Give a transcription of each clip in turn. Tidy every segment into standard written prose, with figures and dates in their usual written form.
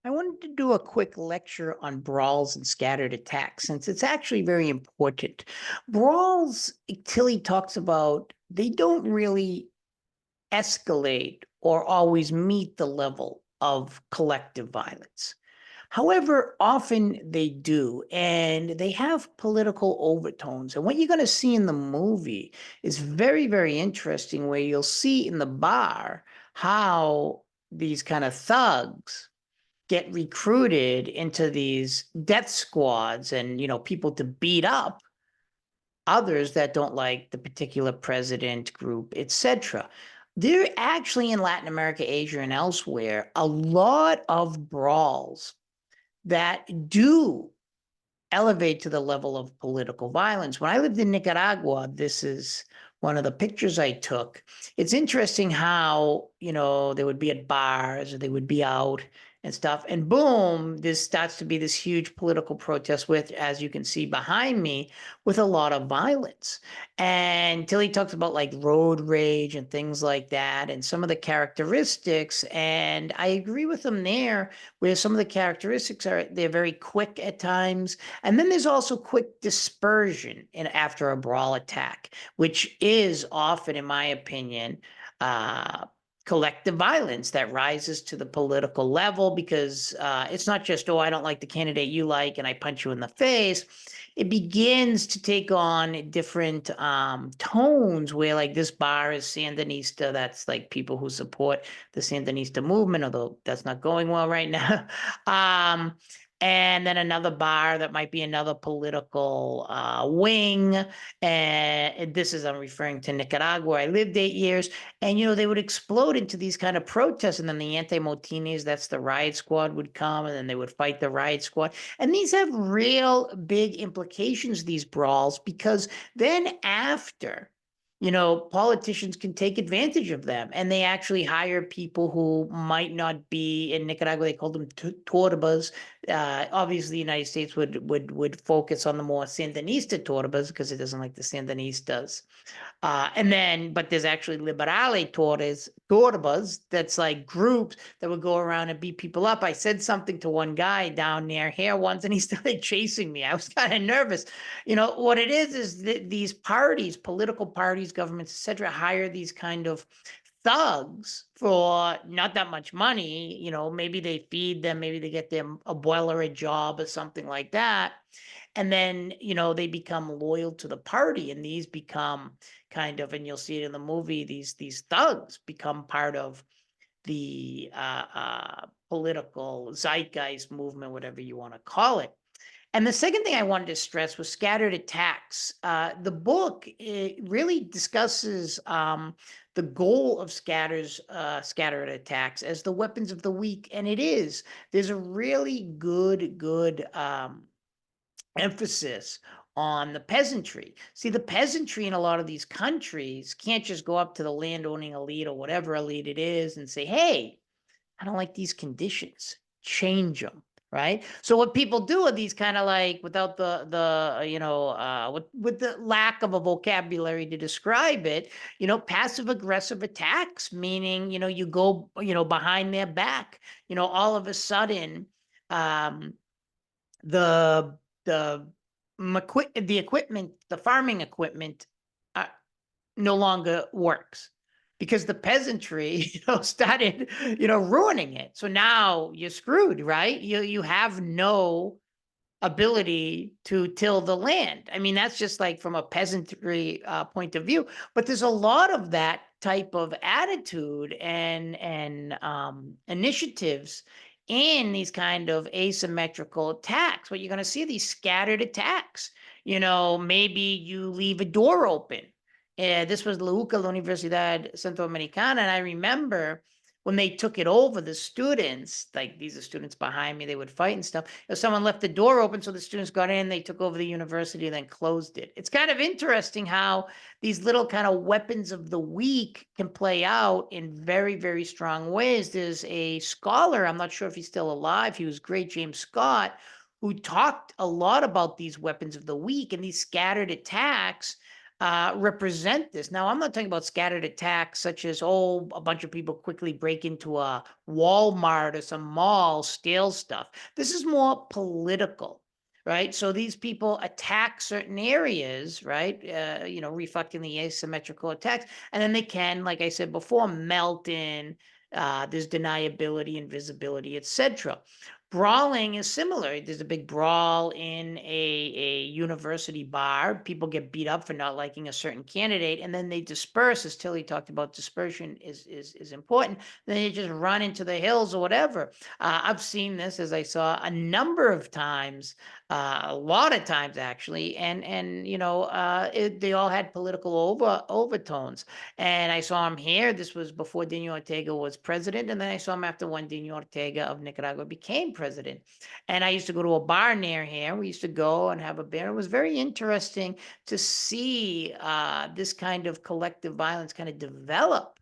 I wanted to do a quick lecture on brawls and scattered attacks since it's actually very important. Brawls, Tilly talks about, they don't really escalate or always meet the level of collective violence. However, often they do, and they have political overtones. And what you're going to see in the movie is very, very interesting, where you'll see in the bar how these kind of thugs get recruited into these death squads and people to beat up others that don't like the particular president group, etc. There actually in Latin America, Asia, and elsewhere a lot of brawls that do elevate to the level of political violence. When I lived in Nicaragua, this is one of the pictures I took. It's interesting how, they would be at bars or they would be out and stuff. And boom, this starts to be this huge political protest with, as you can see behind me, with a lot of violence. And Tilly talks about like road rage and things like that and some of the characteristics. And I agree with them there, where some of the characteristics are they're very quick at times, and then there's also quick dispersion in after a brawl attack, which is often, in my opinion, uh, collective violence that rises to the political level because it's not just, oh, I don't like the candidate you like and I punch you in the face. It begins to take on different tones where like this bar is Sandinista. That's like people who support the Sandinista movement, although that's not going well right now. And then another bar that might be another political wing. And this is, I'm referring to Nicaragua. I lived 8 years, and they would explode into these kind of protests. And then the anti-motines, that's the riot squad, would come, and then they would fight the riot squad. And these have real big implications, these brawls, because then after, politicians can take advantage of them, and they actually hire people who might not be in Nicaragua. They call them torbas. Obviously, the United States would focus on the more Sandinista torbas because it doesn't like the Sandinistas. But there's actually liberale torbas, that's like groups that would go around and beat people up. I said something to one guy down near here once, and he started chasing me. I was kind of nervous. What it is these parties, political parties, governments, etc., hire these kind of thugs for not that much money. Maybe they feed them, maybe they get them a boiler, a job, or something like that. And then, they become loyal to the party, and these become kind of, and you'll see it in the movie, these thugs become part of the political zeitgeist movement, whatever you want to call it. And the second thing I wanted to stress was scattered attacks. The book, it really discusses the goal of scattered attacks as the weapons of the weak, and it is. There's a really good emphasis on the peasantry. See, the peasantry in a lot of these countries can't just go up to the landowning elite or whatever elite it is and say, hey, I don't like these conditions. Change them. Right. So what people do are these kind of like, without with the lack of a vocabulary to describe it, passive aggressive attacks, meaning, you go, behind their back, all of a sudden, um, the the the equipment, the farming equipment, uh, no longer works because the peasantry, started, ruining it. So now you're screwed, right? You have no ability to till the land. I mean, that's just like from a peasantry point of view. But there's a lot of that type of attitude and initiatives in these kind of asymmetrical attacks. What you're going to see, these scattered attacks. Maybe you leave a door open. This was La Universidad Centroamericana, and I remember when they took it over, the students, like these are students behind me, they would fight and stuff. If someone left the door open, so the students got in, they took over the university and then closed it. It's kind of interesting how these little kind of weapons of the weak can play out in very, very strong ways. There's a scholar, I'm not sure if he's still alive, he was great, James Scott, who talked a lot about these weapons of the weak and these scattered attacks represent this. Now, I'm not talking about scattered attacks such as, oh, a bunch of people quickly break into a Walmart or some mall, steal stuff. This is more political, right? So these people attack certain areas, right? Reflecting the asymmetrical attacks. And then they can, like I said before, melt in. There's deniability, invisibility, etc. Brawling is similar. There's a big brawl in a university bar. People get beat up for not liking a certain candidate, and then they disperse. As Tilly talked about, dispersion is important. Then they just run into the hills or whatever. I've seen this, as I saw, a number of times, a lot of times actually, and they all had political overtones. And I saw him here. This was before Daniel Ortega was president. And then I saw him after when Daniel Ortega of Nicaragua became president. And I used to go to a bar near here. We used to go and have a beer. It was very interesting to see this kind of collective violence kind of develop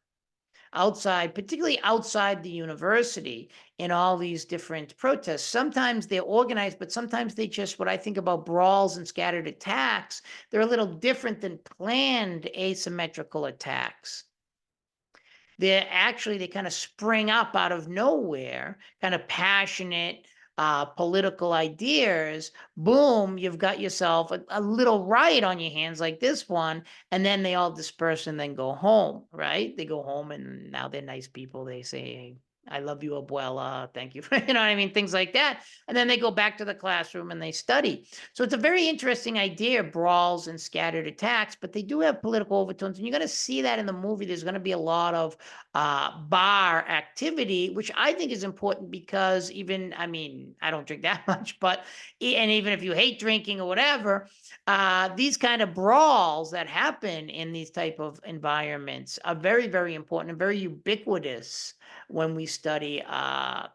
outside, particularly outside the university, in all these different protests. Sometimes they're organized, but sometimes they just, what I think about brawls and scattered attacks, they're a little different than planned asymmetrical attacks. They kind of spring up out of nowhere, kind of passionate political ideas. Boom, you've got yourself a little riot on your hands like this one, and then they all disperse and then go home, right? They go home and now they're nice people. They say, I love you, abuela. Thank you for, you know what I mean? Things like that. And then they go back to the classroom and they study. So it's a very interesting idea, brawls and scattered attacks, but they do have political overtones. And you're going to see that in the movie. There's going to be a lot of bar activity, which I think is important because I don't drink that much, but, and even if you hate drinking or whatever, these kind of brawls that happen in these type of environments are very, very important and very ubiquitous when we study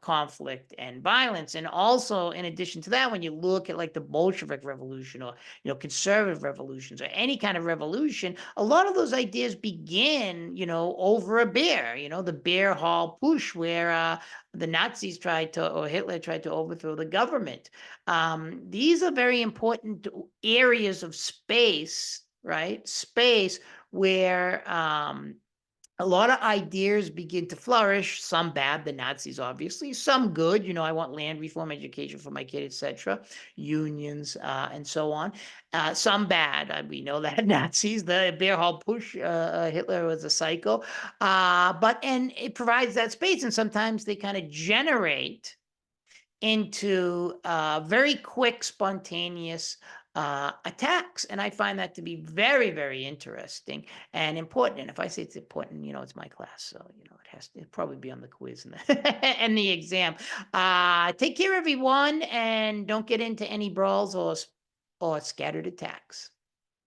conflict and violence. And also, in addition to that, when you look at like the Bolshevik Revolution or conservative revolutions or any kind of revolution, a lot of those ideas begin over a beer. The beer hall push where the Nazis or Hitler tried to overthrow the government. These are very important areas of space, right? Space where a lot of ideas begin to flourish, some bad, the Nazis, obviously, some good. I want land reform, education for my kid, etc., unions, and so on. Some bad. We know that Nazis, the beer hall push, Hitler was a psycho. And it provides that space. And sometimes they kind of generate into very quick, spontaneous attacks. And I find that to be very, very interesting and important. And if I say it's important, it's my class. So, it'll probably be on the quiz and and the exam. Take care, everyone, and don't get into any brawls or scattered attacks.